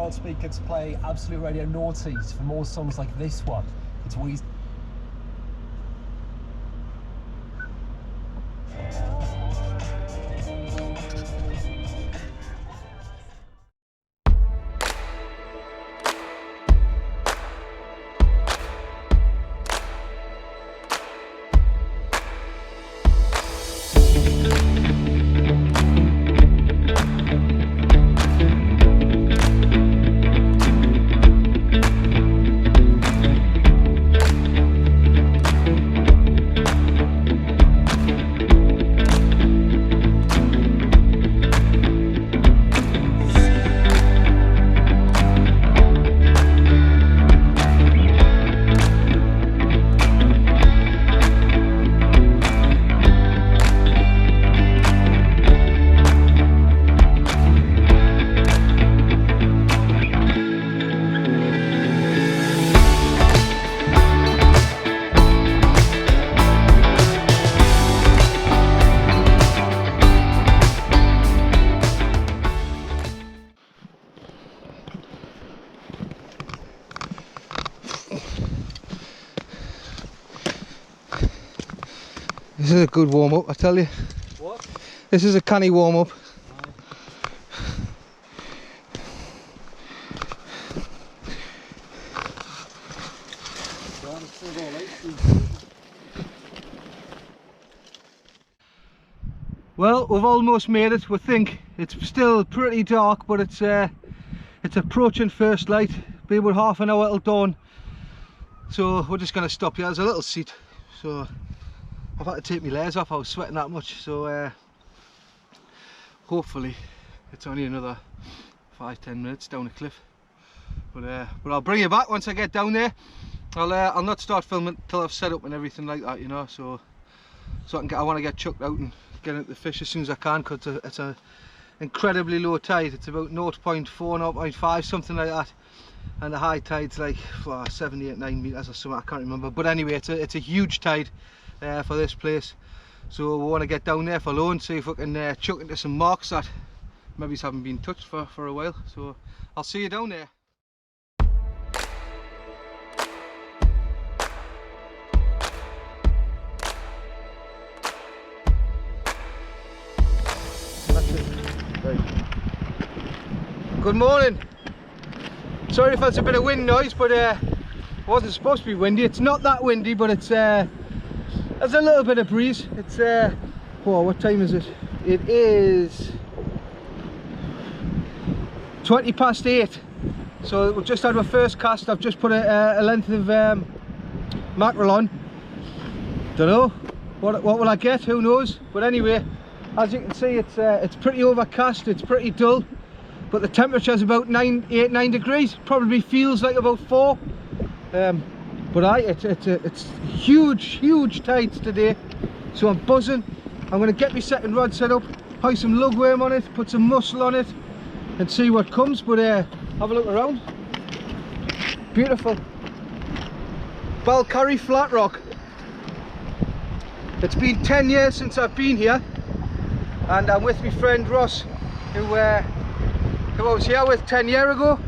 smart speaker to play Absolute Radio Naughties for more songs like this one. It's Weezy. This is a good warm up, I tell you. What? This is a canny warm up. Well, we've almost made it. We think it's still pretty dark, but it's approaching first light. Be about half an hour till dawn. So we're just going to stop here. There's a little seat. So I've had to take my layers off. I was sweating that much. So hopefully it's only another 5-10 minutes down the cliff. But I'll bring you back once I get down there. I'll not start filming till I've set up and everything like that, you know. So I want to get chucked out and get into the fish as soon as I can, because it's a incredibly low tide. It's about 0.4, 0.5, something like that, and the high tide's like 7, 8, 9 meters or something. I can't remember, but anyway, it's a huge tide for this place. So we want to get down there for low and see if we can chuck into some marks that maybe haven't been touched for a while. So I'll see you down there. Good morning. Sorry if that's a bit of wind noise, but it wasn't supposed to be windy. It's not that windy, but it's there's a little bit of breeze. It's whoa, what time is it? It is 20 past 8. So we've just had our first cast. I've just put a length of mackerel on. Don't know what will I get, who knows, but anyway, as you can see, it's pretty overcast, it's pretty dull, but the temperature is about 8, 9 degrees. Probably feels like about 4. But it's huge tides today, so I'm buzzing. I'm going to get my second rod set up, hoist some lugworm on it, put some mussel on it, and see what comes. But have a look around. Beautiful Balcary flat rock. It's been 10 years since I've been here, and I'm with my friend Ross, who I was here with 10 years ago.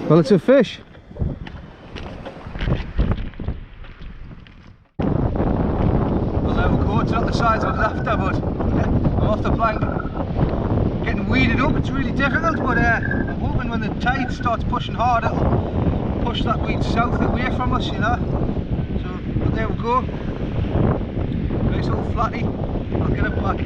Well, it's a fish. Well, there we go. It's not the size I was after, but I'm off the plank. Getting weeded up. It's really difficult, but I'm hoping when the tide starts pushing hard, it'll push that weed south away from us, you know. So, but there we go. Nice little flatty. I'll get it back.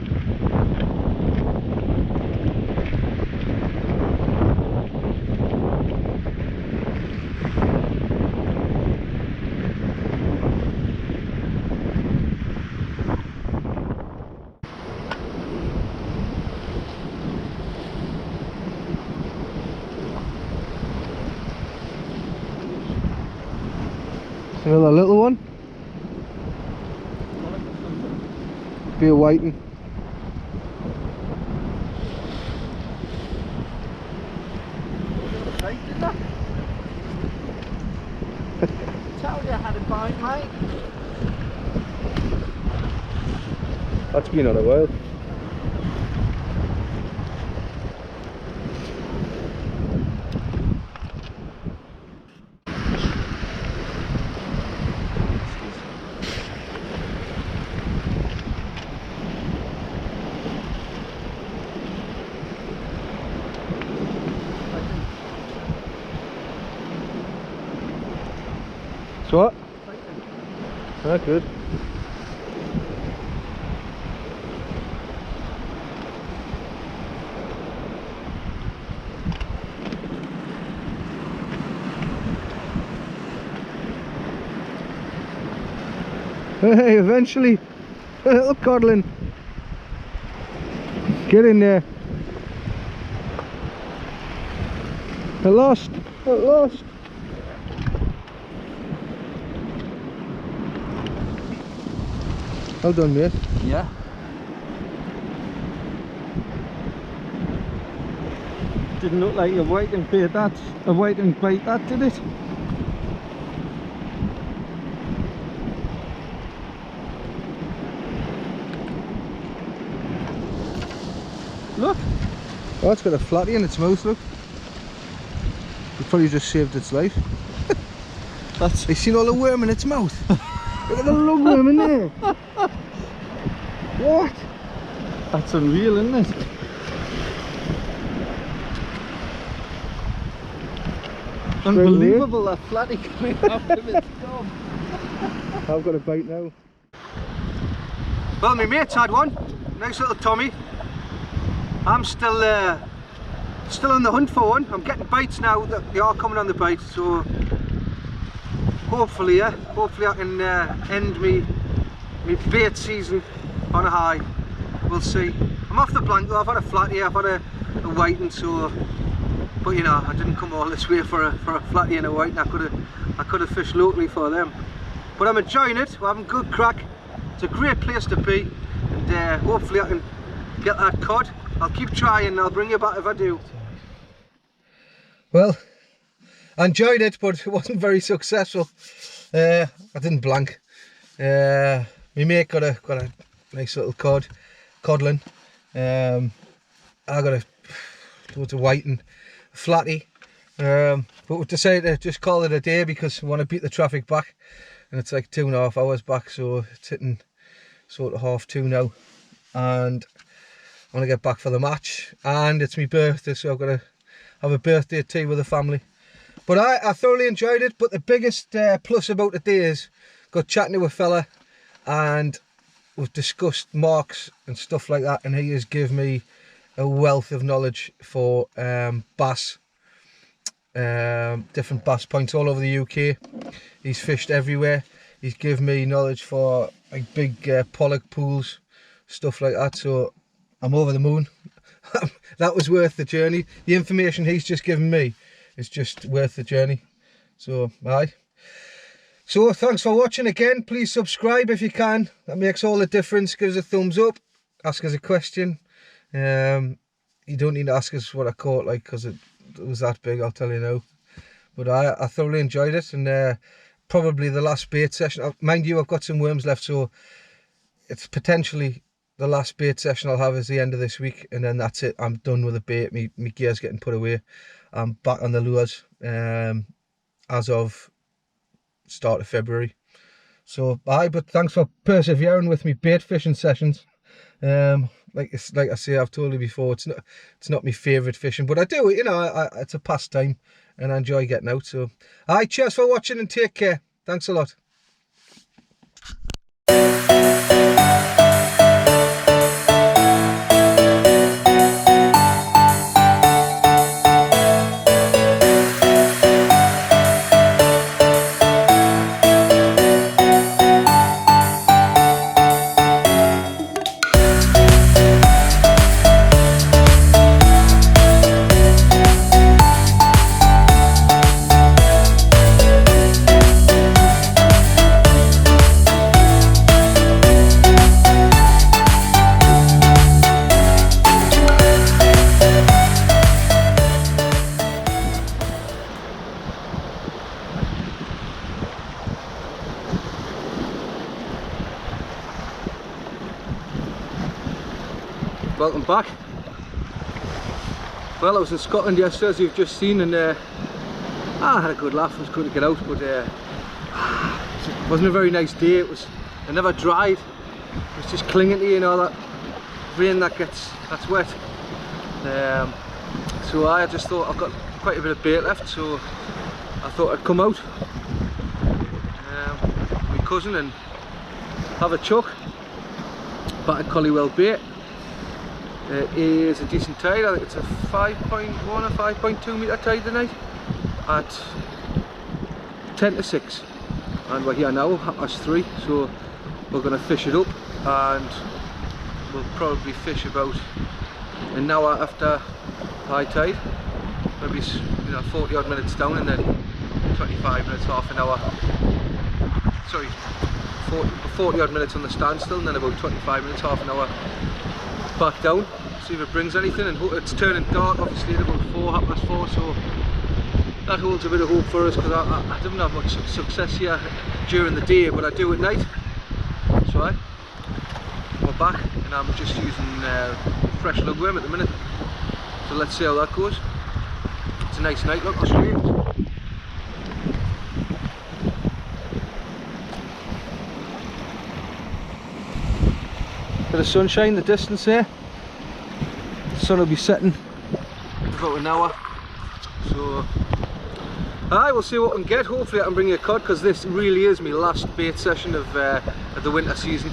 Another little one. Bit of whiting. Told you I had a bite, mate. That's been on a while. So what? Ah, good. Hey, eventually, a little codling. Get in there. At last, at last. Well done, mate. Yeah. Didn't look like a waiting bait that, a waiting bait that, did it? Look. Oh, it's got a flatty in its mouth, look. It probably just saved its life. That's... You seen all the worm in its mouth? Look at the lugworm in there. What? That's unreal, isn't it? Unbelievable, that flatty coming out of its gum. I've got a bite now. Well, my mate's had one. Nice little Tommy. I'm still on the hunt for one. I'm getting bites now. They are coming on the bite, so hopefully, hopefully I can end me bait season on a high. We'll see. I'm off the blank though. I've had a flatty, I've had a whiting, so. But you know, I didn't come all this way for a flatty and a whiting. I could have fished locally for them. But I'm enjoying it. We're having good crack. It's a great place to be, and hopefully I can get that cod. I'll keep trying and I'll bring you back if I do. Well, I enjoyed it, but it wasn't very successful. I didn't blank. My mate got a nice little codling. I got loads of whiting, flatty. But we decided to just call it a day because we want to beat the traffic back, and it's like 2.5 hours back, so it's hitting sort of 2:30 now, and I want to get back for the match, and it's my birthday, so I've got to have a birthday tea with the family. But I thoroughly enjoyed it. But the biggest plus about the day is got chatting to a fella, and we've discussed marks and stuff like that, and he has given me a wealth of knowledge for bass, different bass points all over the UK. He's fished everywhere. He's given me knowledge for like big pollock pools, stuff like that, so I'm over the moon. That was worth the journey. The information he's just given me is just worth the journey. So aye. So thanks for watching again. Please subscribe if you can. That makes all the difference. Give us a thumbs up. Ask us a question. You don't need to ask us what I caught, like, because it was that big, I'll tell you now. But I thoroughly enjoyed it, and probably the last bait session. Mind you, I've got some worms left, so it's potentially the last bait session I'll have is the end of this week, and then that's it. I'm done with the bait. My gear's getting put away. I'm back on the lures as of start of February. So aye, but thanks for persevering with me bait fishing sessions. Like I say, I've told you before, it's not my favourite fishing, but I do it, you know, it's a pastime and I enjoy getting out. So aye, cheers for watching and take care. Thanks a lot. Welcome back. Well, I was in Scotland yesterday, as you've just seen, and I had a good laugh. It was good to get out, but it wasn't a very nice day. It never dried. It was just clinging to you, you know, that rain that's wet. So I just thought I've got quite a bit of bait left, so I thought I'd come out with my cousin and have a chuck back at Collywell Bait. It is a decent tide. I think it's a 5.1 or 5.2 metre tide tonight at 10 to 6, and we're here now, 3:30, so we're going to fish it up, and we'll probably fish about an hour after high tide, maybe 40 odd minutes down, and then 25 minutes, half an hour, sorry, 40 odd minutes on the standstill, and then about 25 minutes, half an hour back down, see if it brings anything. And it's turning dark obviously at about 4:30, so that holds a bit of hope for us, because I didn't have much success here during the day, but I do at night. So we're back, and I'm just using fresh lugworm at the minute, so let's see how that goes. It's a nice night, look, I'll show you. Bit of sunshine in the distance there. The sun will be setting in about an hour, so we'll see what we can get. Hopefully I can bring you a cod, because this really is my last bait session of the winter season.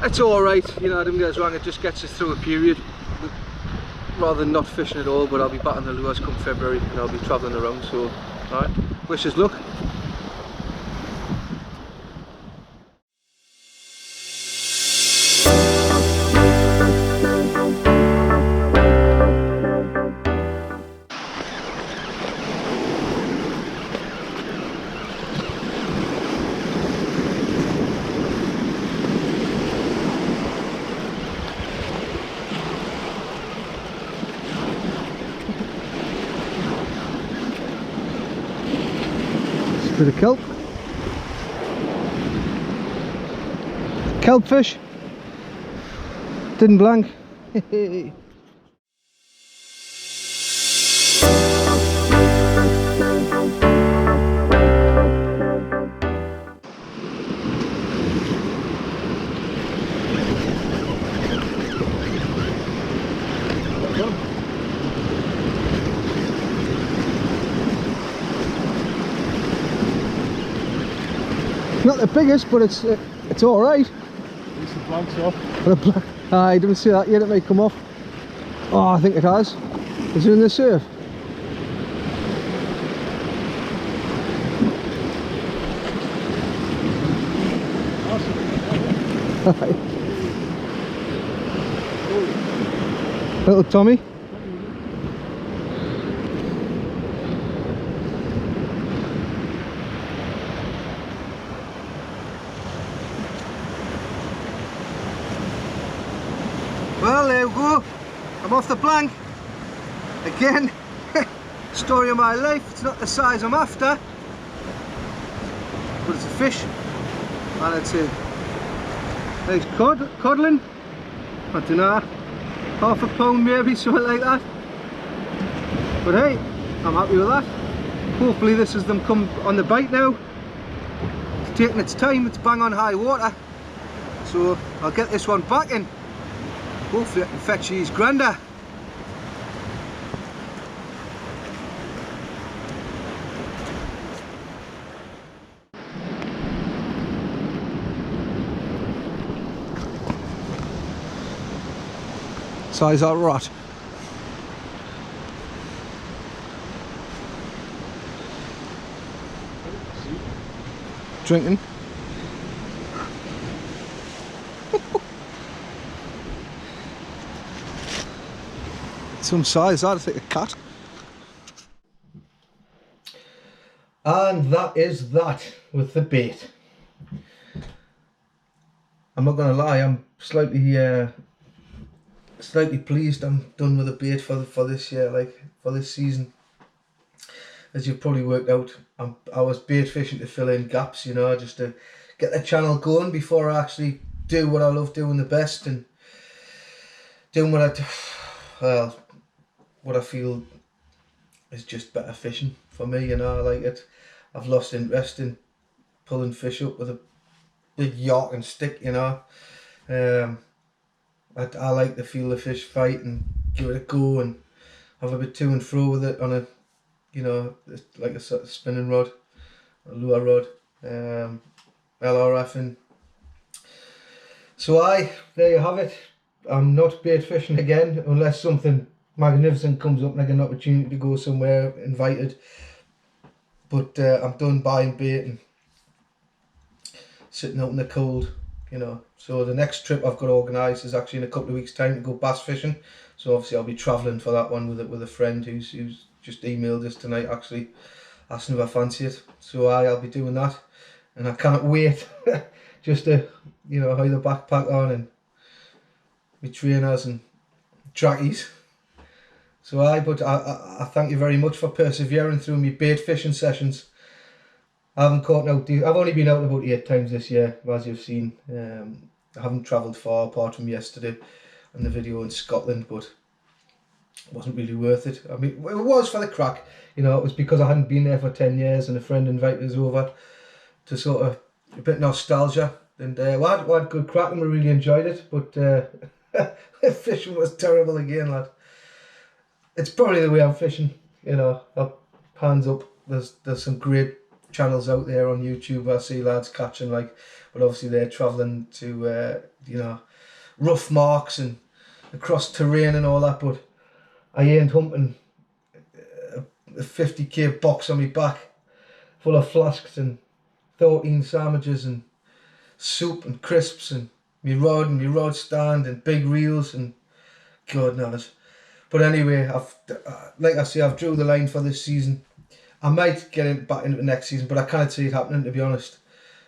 It's alright, you know, I didn't get us wrong, it just gets us through a period rather than not fishing at all, but I'll be back on the lures come February, and I'll be travelling around, so alright, wish us luck. Bit of kelp. Kelp fish. Didn't blank. Not the biggest, but it's all right. It's the blanks off. I didn't see that yet. It may come off. Oh, I think it has. Is it in the surf? Little Tommy. Well, there we go. I'm off the plank again. Story of my life. It's not the size I'm after, but it's a fish, and it's a nice codling. I don't know, half a pound maybe, something like that. But hey, I'm happy with that. Hopefully this is them come on the bite now. It's taking its time. It's bang on high water, so I'll get this one back in. Hopefully I can fetch his grander. Size that rot. Drinking. Some size, I'd think a cat. And that is that with the bait. I'm not gonna lie, I'm slightly pleased I'm done with the bait for this year, like for this season. As you've probably worked out, I was bait fishing to fill in gaps, you know, just to get the channel going before I actually do what I love doing the best. And doing what I do, well, what I feel is just better fishing for me, you know. I like it. I've lost interest in pulling fish up with a big yacht and stick, you know. I like to feel the fish fight and give it a go and have a bit to and fro with it on a, you know, like a sort of spinning rod, a lure rod, LRF. And so there you have it. I'm not bait fishing again unless something magnificent comes up, like an opportunity to go somewhere, invited. But I'm done buying bait and sitting out in the cold, you know. So the next trip I've got organised is actually in a couple of weeks' time to go bass fishing. So obviously I'll be travelling for that one with a friend who's just emailed us tonight, actually asking if I fancy it. So I'll be doing that, and I can't wait just to, you know, have the backpack on and my trainers and trackies. So but I thank you very much for persevering through my bait fishing sessions. I haven't caught out. I've only been out about 8 times this year, as you've seen. I haven't travelled far apart from yesterday and the video in Scotland, but it wasn't really worth it. I mean, it was for the crack, you know. It was because I hadn't been there for 10 years and a friend invited us over to sort of a bit nostalgia. And we had good crack and we really enjoyed it, but fishing was terrible again, lad. It's probably the way I'm fishing, you know. Hands up, there's some great channels out there on YouTube I see lads catching, like, but obviously they're travelling to you know, rough marks and across terrain and all that, but I ain't humping a 50k box on my back full of flasks and 13 sandwiches and soup and crisps and my rod stand and big reels and God knows. But anyway, like I say, I've drew the line for this season. I might get back into the next season, but I can't see it happening, to be honest.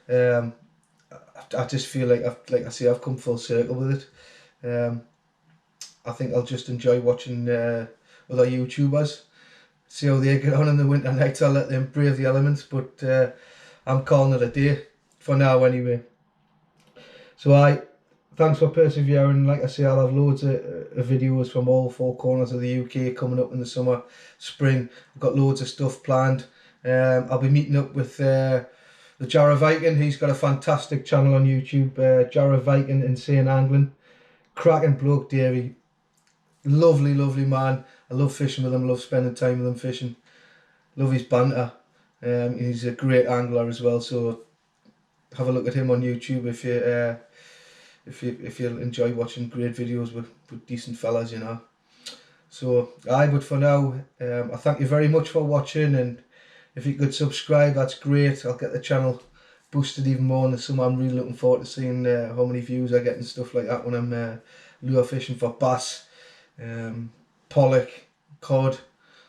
I just feel like I've come full circle with it. I think I'll just enjoy watching other YouTubers, see how they get on in the winter nights. I'll let them brave the elements, but I'm calling it a day for now anyway. So thanks for persevering. Like I say, I'll have loads of videos from all 4 corners of the UK coming up in the summer, spring. I've got loads of stuff planned. I'll be meeting up with the Jarrah Viking. He's got a fantastic channel on YouTube, Jarrah Viking Insane Angling. Cracking bloke, Davey. Lovely, lovely man. I love fishing with him, love spending time with him fishing. Love his banter. He's a great angler as well, so have a look at him on YouTube if you enjoy watching great videos with decent fellas, you know. So but for now, I thank you very much for watching, and if you could subscribe, that's great. I'll get the channel boosted even more in the summer. I'm really looking forward to seeing how many views I get and stuff like that when I'm lure fishing for bass, pollock, cod,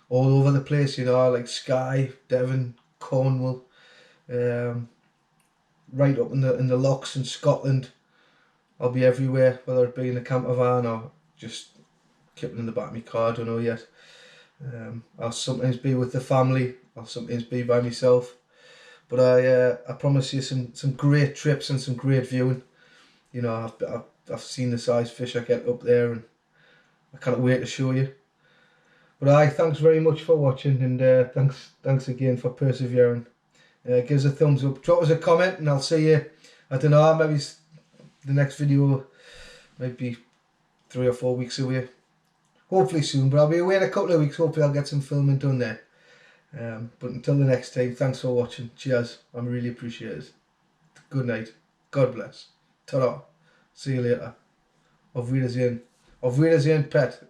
all over the place, you know, like Skye, Devon, Cornwall, right up in the lochs in Scotland. I'll be everywhere, whether it be in a camper van or just keeping in the back of my car, I don't know yet. I'll sometimes be with the family, I'll sometimes be by myself. But I promise you some great trips and some great viewing. You know, I've seen the size fish I get up there, and I can't wait to show you. But thanks very much for watching, and thanks again for persevering. Give us a thumbs up, drop us a comment, and I'll see you, I don't know, maybe the next video might be 3 or 4 weeks away. Hopefully soon, but I'll be away in a couple of weeks. Hopefully I'll get some filming done there. But until the next time, thanks for watching. Cheers. I really appreciate it. Good night. God bless. Ta-ra. See you later. Auf Wiedersehen. Auf Wiedersehen, Pet.